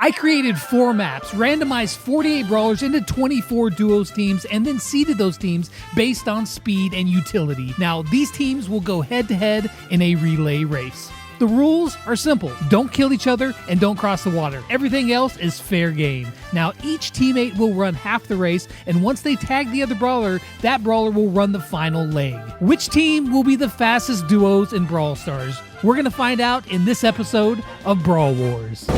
I created 4 maps, randomized 48 brawlers into 24 duos teams, and then seeded those teams based on speed and utility. Now, these teams will go head-to-head in a relay race. The rules are simple. Don't kill each other and don't cross the water. Everything else is fair game. Now, each teammate will run half the race, and once they tag the other brawler, that brawler will run the final leg. Which team will be the fastest duos in Brawl Stars? We're going to find out in this episode of Brawl Wars.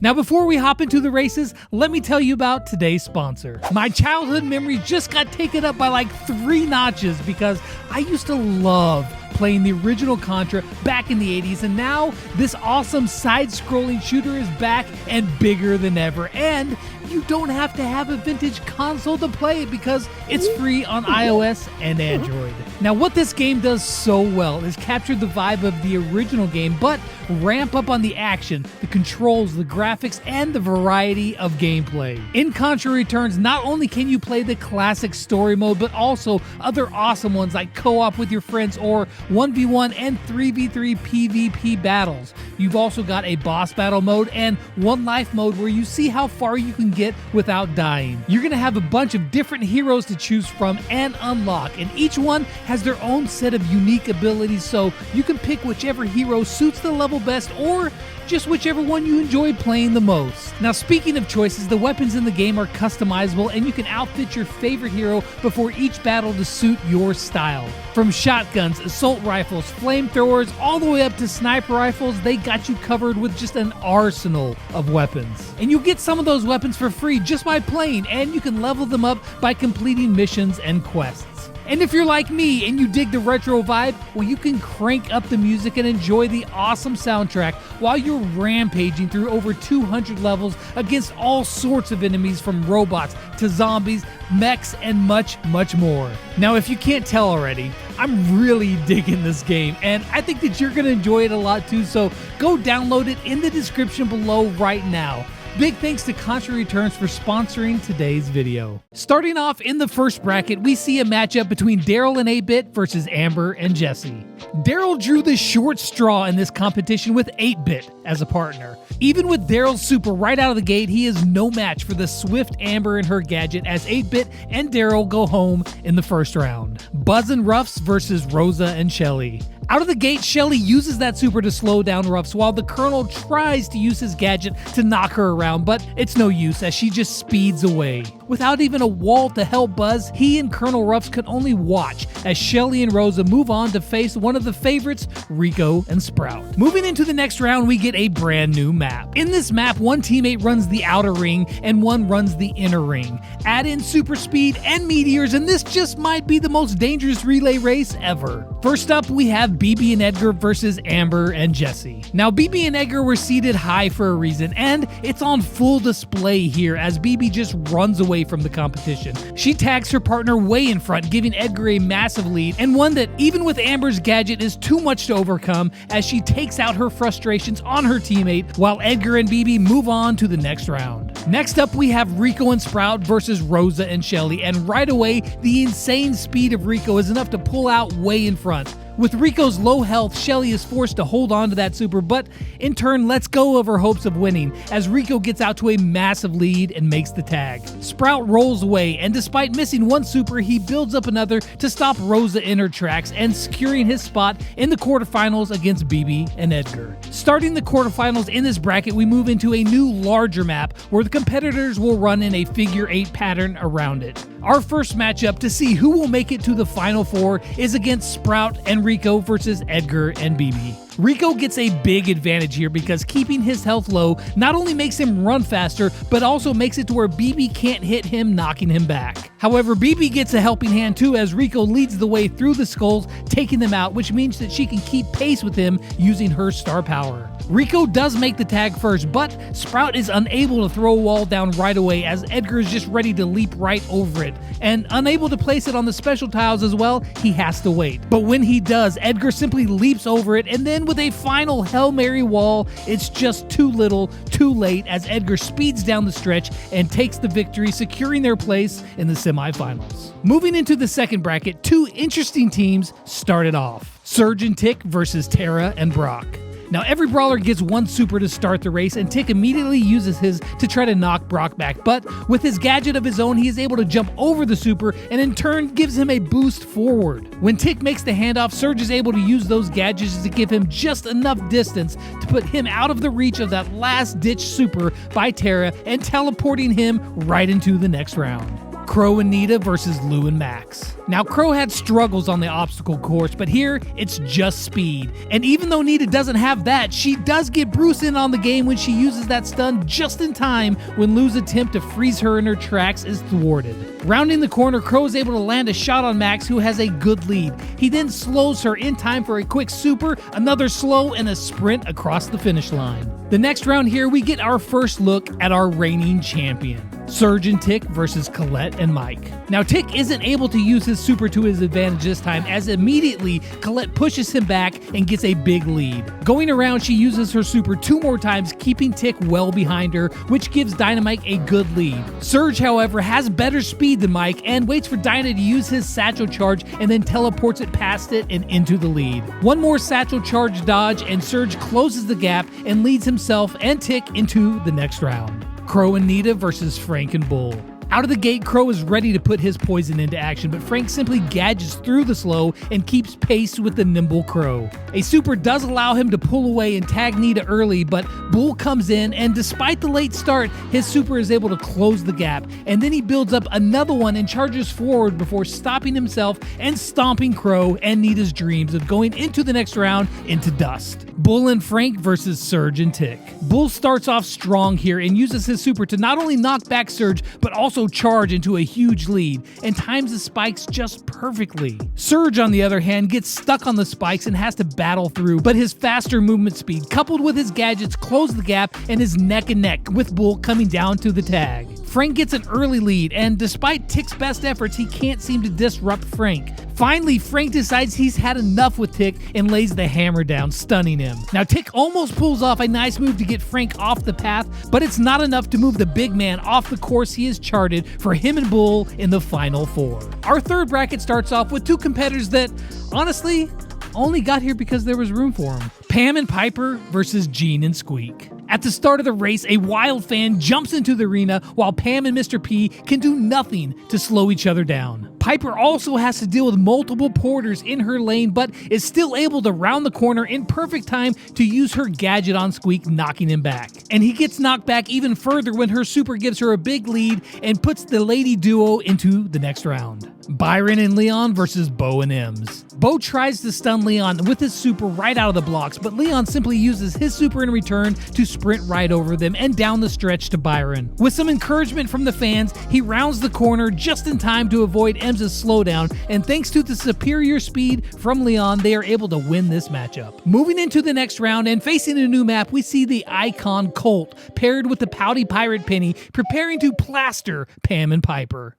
Now, before we hop into the races, let me tell you about today's sponsor. My childhood memory just got taken up by like 3 notches because I used to love playing the original Contra back in the 80s, and now this awesome side-scrolling shooter is back and bigger than ever. And you don't have to have a vintage console to play it because it's free on iOS and Android. Now, what this game does so well is capture the vibe of the original game, but ramp up on the action, the controls, the graphics, and the variety of gameplay. In Contra Returns, not only can you play the classic story mode, but also other awesome ones like co-op with your friends or 1v1 and 3v3 PvP battles. You've also got a boss battle mode and one life mode where you see how far you can get without dying. You're going to have a bunch of different heroes to choose from and unlock, and each one has their own set of unique abilities, so you can pick whichever hero suits the level best or just whichever one you enjoy playing the most. Now, speaking of choices, the weapons in the game are customizable and you can outfit your favorite hero before each battle to suit your style. From shotguns, assault rifles, flamethrowers, all the way up to sniper rifles, they got you covered with just an arsenal of weapons. And you'll get some of those weapons for free just by playing, and you can level them up by completing missions and quests. And if you're like me and you dig the retro vibe, well, you can crank up the music and enjoy the awesome soundtrack while you're rampaging through over 200 levels against all sorts of enemies, from robots to zombies, mechs, and much, much more. Now, if you can't tell already, I'm really digging this game, and I think that you're going to enjoy it a lot too, so go download it in the description below right now. Big thanks to Contra Returns for sponsoring today's video. Starting off in the first bracket, we see a matchup between Daryl and 8-Bit versus Amber and Jesse. Daryl drew the short straw in this competition with 8-Bit as a partner. Even with Daryl's super right out of the gate, he is no match for the swift Amber and her gadget, as 8-Bit and Daryl go home in the first round. Buzz and Ruffs versus Rosa and Shelly. Out of the gate, Shelly uses that super to slow down Ruffs while the Colonel tries to use his gadget to knock her around, but it's no use as she just speeds away. Without even a wall to help Buzz, he and Colonel Ruffs could only watch as Shelly and Rosa move on to face one of the favorites, Rico and Sprout. Moving into the next round, we get a brand new map. In this map, one teammate runs the outer ring and one runs the inner ring. Add in super speed and meteors, and this just might be the most dangerous relay race ever. First up, we have BB and Edgar versus Amber and Jesse. Now, BB and Edgar were seated high for a reason, and it's on full display here as BB just runs away from the competition. She tags her partner way in front, giving Edgar a massive lead, and one that even with Amber's gadget is too much to overcome as she takes out her frustrations on her teammate while Edgar and BB move on to the next round. Next up, we have Rico and Sprout versus Rosa and Shelly, and right away, the insane speed of Rico is enough to pull out way in front. With Rico's low health, Shelly is forced to hold on to that super, but in turn lets go of her hopes of winning as Rico gets out to a massive lead and makes the tag. Sprout rolls away, and despite missing one super, he builds up another to stop Rosa in her tracks and securing his spot in the quarterfinals against BB and Edgar. Starting the quarterfinals in this bracket, we move into a new larger map where the competitors will run in a figure 8 pattern around it. Our first matchup to see who will make it to the final 4 is against Sprout and Rico versus Edgar and BB. Rico gets a big advantage here because keeping his health low not only makes him run faster, but also makes it to where BB can't hit him, knocking him back. However, BB gets a helping hand too as Rico leads the way through the skulls, taking them out, which means that she can keep pace with him using her star power. Rico does make the tag first, but Sprout is unable to throw a wall down right away as Edgar is just ready to leap right over it. And unable to place it on the special tiles as well, he has to wait. But when he does, Edgar simply leaps over it, and then with a final Hail Mary wall, it's just too little, too late as Edgar speeds down the stretch and takes the victory, securing their place in the semifinals. Moving into the second bracket, 2 interesting teams started off. Surge and Tick versus Tara and Brock. Now every brawler gets one super to start the race, and Tick immediately uses his to try to knock Brock back, but with his gadget of his own, he is able to jump over the super and in turn gives him a boost forward. When Tick makes the handoff, Surge is able to use those gadgets to give him just enough distance to put him out of the reach of that last-ditch super by Tara and teleporting him right into the next round. Crow and Nita versus Lou and Max. Now, Crow had struggles on the obstacle course, but here it's just speed. And even though Nita doesn't have that, she does get Bruce in on the game when she uses that stun just in time when Lou's attempt to freeze her in her tracks is thwarted. Rounding the corner, Crow is able to land a shot on Max, who has a good lead. He then slows her in time for a quick super, another slow, and a sprint across the finish line. The next round here, we get our first look at our reigning champion. Surge and Tick versus Colette and Mike. Now, Tick isn't able to use his super to his advantage this time, as immediately Colette pushes him back and gets a big lead. Going around, she uses her super 2 more times, keeping Tick well behind her, which gives Dynamite a good lead. Surge, however, has better speed than Mike and waits for Dyna to use his satchel charge and then teleports it past it and into the lead. One more satchel charge dodge and Surge closes the gap and leads himself and Tick into the next round. Crow and Nita versus Frank and Bull. Out of the gate, Crow is ready to put his poison into action, but Frank simply gadgets through the slow and keeps pace with the nimble Crow. A super does allow him to pull away and tag Nita early, but Bull comes in, and despite the late start, his super is able to close the gap, and then he builds up another one and charges forward before stopping himself and stomping Crow and Nita's dreams of going into the next round into dust. Bull and Frank versus Surge and Tick. Bull starts off strong here and uses his super to not only knock back Surge, but also charge into a huge lead and times the spikes just perfectly. Surge, on the other hand, gets stuck on the spikes and has to battle through, but his faster movement speed coupled with his gadgets close the gap and is neck and neck with Bull coming down to the tag. Frank gets an early lead, and despite Tick's best efforts, he can't seem to disrupt Frank. Finally, Frank decides he's had enough with Tick and lays the hammer down, stunning him. Now, Tick almost pulls off a nice move to get Frank off the path, but it's not enough to move the big man off the course he has charted for him and Bull in the final 4. Our third bracket starts off with 2 competitors that, honestly, only got here because there was room for them. Pam and Piper versus Gene and Squeak. At the start of the race, a wild fan jumps into the arena while Pam and Mr. P can do nothing to slow each other down. Piper also has to deal with multiple porters in her lane, but is still able to round the corner in perfect time to use her gadget on Squeak, knocking him back. And he gets knocked back even further when her super gives her a big lead and puts the lady duo into the next round. Byron and Leon versus Bo and Ems. Bo tries to stun Leon with his super right out of the blocks, but Leon simply uses his super in return to sprint right over them and down the stretch to Byron. With some encouragement from the fans, he rounds the corner just in time to avoid Ems' slowdown, and thanks to the superior speed from Leon, they are able to win this matchup. Moving into the next round and facing a new map, we see the icon Colt paired with the pouty pirate Penny preparing to plaster Pam and Piper.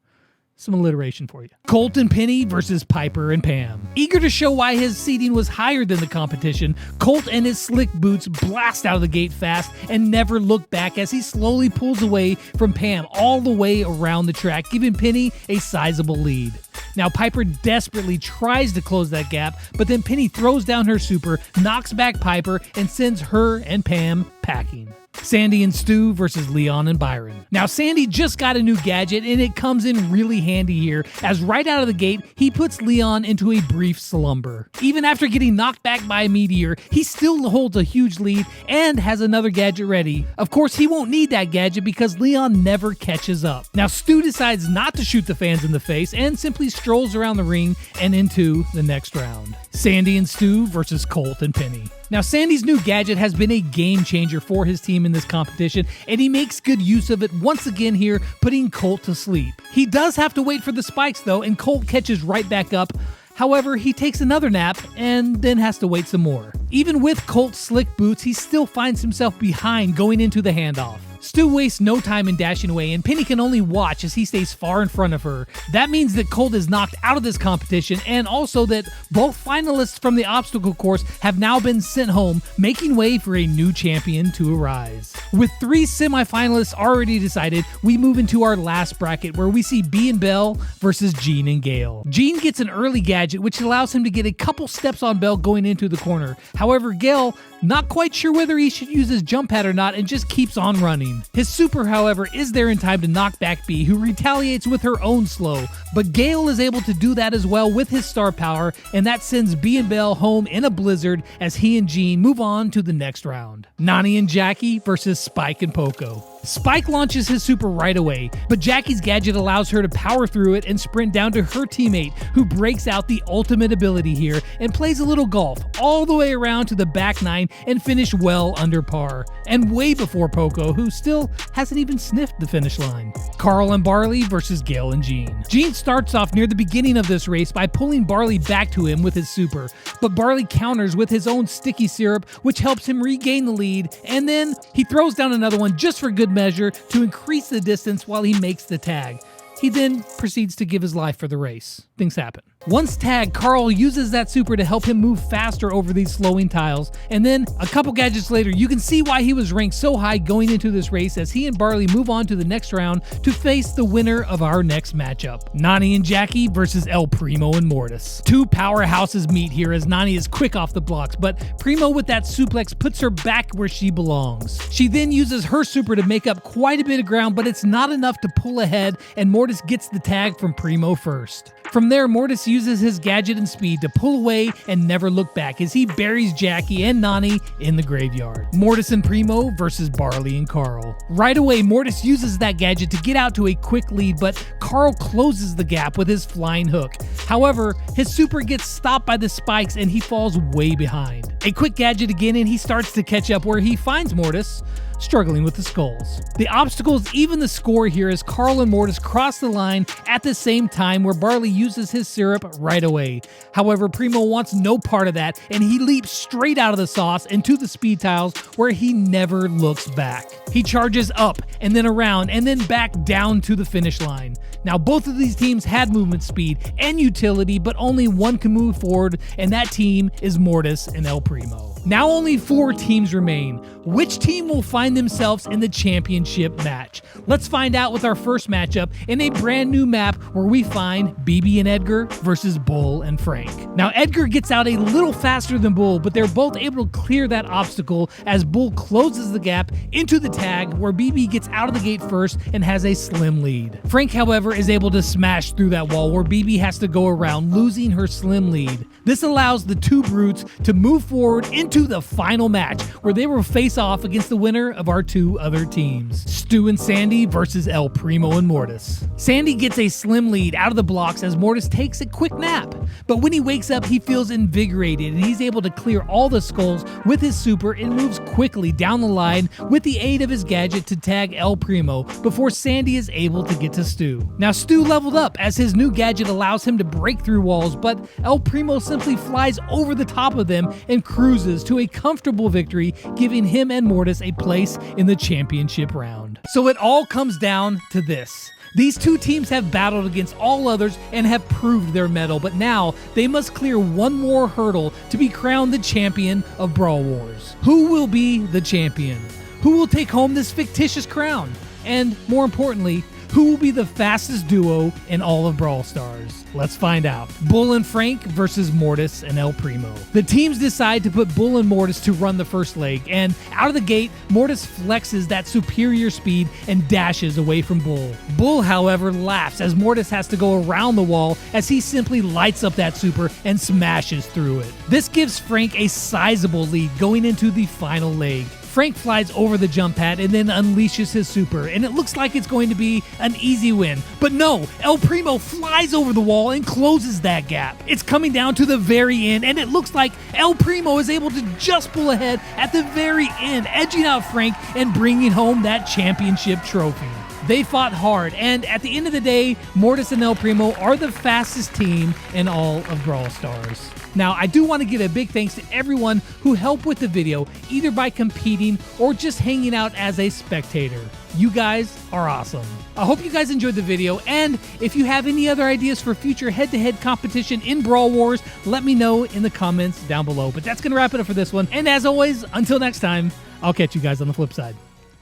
Some alliteration for you. Colt and Penny versus Piper and Pam. Eager to show why his seeding was higher than the competition, Colt and his slick boots blast out of the gate fast and never look back as he slowly pulls away from Pam all the way around the track, giving Penny a sizable lead. Now, Piper desperately tries to close that gap, but then Penny throws down her super, knocks back Piper, and sends her and Pam packing. Sandy and Stu versus Leon and Byron. Now, Sandy just got a new gadget, and it comes in really handy here, as right out of the gate, he puts Leon into a brief slumber. Even after getting knocked back by a meteor, he still holds a huge lead and has another gadget ready. Of course, he won't need that gadget because Leon never catches up. Now, Stu decides not to shoot the fans in the face and simply strolls around the ring and into the next round. Sandy and Stu versus Colt and Penny. Now, Sandy's new gadget has been a game changer for his team in this competition, and he makes good use of it once again here, putting Colt to sleep. He does have to wait for the spikes though, and Colt catches right back up. However, he takes another nap and then has to wait some more. Even with Colt's slick boots, he still finds himself behind going into the handoff. Stu wastes no time in dashing away, and Penny can only watch as he stays far in front of her. That means that Colt is knocked out of this competition, and also that both finalists from the obstacle course have now been sent home, making way for a new champion to arise. With 3 semifinalists already decided, we move into our last bracket where we see B and Belle versus Gene and Gale. Gene gets an early gadget which allows him to get a couple steps on Belle going into the corner. However, Gale not quite sure whether he should use his jump pad or not, and just keeps on running. His super, however, is there in time to knock back B, who retaliates with her own slow, but Gale is able to do that as well with his star power, and that sends B and Belle home in a blizzard as he and Jean move on to the next round. Nani and Jackie versus Spike and Poco. Spike launches his super right away, but Jackie's gadget allows her to power through it and sprint down to her teammate, who breaks out the ultimate ability here and plays a little golf all the way around to the back nine and finish well under par, and way before Poco, who still hasn't even sniffed the finish line. Carl and Barley versus Gale and Jean. Jean starts off near the beginning of this race by pulling Barley back to him with his super, but Barley counters with his own sticky syrup, which helps him regain the lead, and then he throws down another one just for good measure to increase the distance while he makes the tag. He then proceeds to give his life for the race. Things happen. Once tagged, Carl uses that super to help him move faster over these slowing tiles, and then a couple gadgets later, you can see why he was ranked so high going into this race as he and Barley move on to the next round to face the winner of our next matchup. Nani and Jackie versus El Primo and Mortis. Two powerhouses meet here as Nani is quick off the blocks, but Primo with that suplex puts her back where she belongs. She then uses her super to make up quite a bit of ground, but it's not enough to pull ahead, and Mortis gets the tag from Primo first. From there, Mortis uses his gadget and speed to pull away and never look back as he buries Jackie and Nani in the graveyard. Mortis and Primo versus Barley and Carl. Right away, Mortis uses that gadget to get out to a quick lead, but Carl closes the gap with his flying hook. However, his super gets stopped by the spikes and he falls way behind. A quick gadget again and he starts to catch up, where he finds Mortis struggling with the skulls. The obstacles even the score here as Carl and Mortis cross the line at the same time, where Barley uses his syrup right away. However, Primo wants no part of that and he leaps straight out of the sauce into the speed tiles, where he never looks back. He charges up and then around and then back down to the finish line. Now, both of these teams had movement speed and utility, but only one can move forward, and that team is Mortis and El Primo. Now only 4 teams remain. Which team will find themselves in the championship match? Let's find out with our first matchup in a brand new map where we find BB and Edgar versus Bull and Frank. Now, Edgar gets out a little faster than Bull, but they're both able to clear that obstacle as Bull closes the gap into the tag, where BB gets out of the gate first and has a slim lead. Frank, however, is able to smash through that wall, where BB has to go around, losing her slim lead. This allows the two brutes to move forward into the final match, where they will face off against the winner of our 2 other teams. Stu and Sandy versus El Primo and Mortis. Sandy gets a slim lead out of the blocks as Mortis takes a quick nap, but when he wakes up, he feels invigorated and he's able to clear all the skulls with his super and moves quickly down the line with the aid of his gadget to tag El Primo before Sandy is able to get to Stu. Now, Stu leveled up as his new gadget allows him to break through walls, but El Primo simply flies over the top of them and cruises to a comfortable victory, giving him and Mortis a place in the championship round. So it all comes down to this. These two teams have battled against all others and have proved their mettle, but now they must clear one more hurdle to be crowned the champion of Brawl Wars. Who will be the champion? Who will take home this fictitious crown? And more importantly, who will be the fastest duo in all of Brawl Stars? Let's find out. Bull and Frank versus Mortis and El Primo. The teams decide to put Bull and Mortis to run the first leg, and out of the gate, Mortis flexes that superior speed and dashes away from Bull. Bull, however, laughs as Mortis has to go around the wall as he simply lights up that super and smashes through it. This gives Frank a sizable lead going into the final leg. Frank flies over the jump pad and then unleashes his super, and it looks like it's going to be an easy win. But no, El Primo flies over the wall and closes that gap. It's coming down to the very end, and it looks like El Primo is able to just pull ahead at the very end, edging out Frank and bringing home that championship trophy. They fought hard, and at the end of the day, Mortis and El Primo are the fastest team in all of Brawl Stars. Now, I do want to give a big thanks to everyone who helped with the video, either by competing or just hanging out as a spectator. You guys are awesome. I hope you guys enjoyed the video, and if you have any other ideas for future head-to-head competition in Brawl Wars, let me know in the comments down below. But that's going to wrap it up for this one, and as always, until next time, I'll catch you guys on the flip side.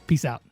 Peace out.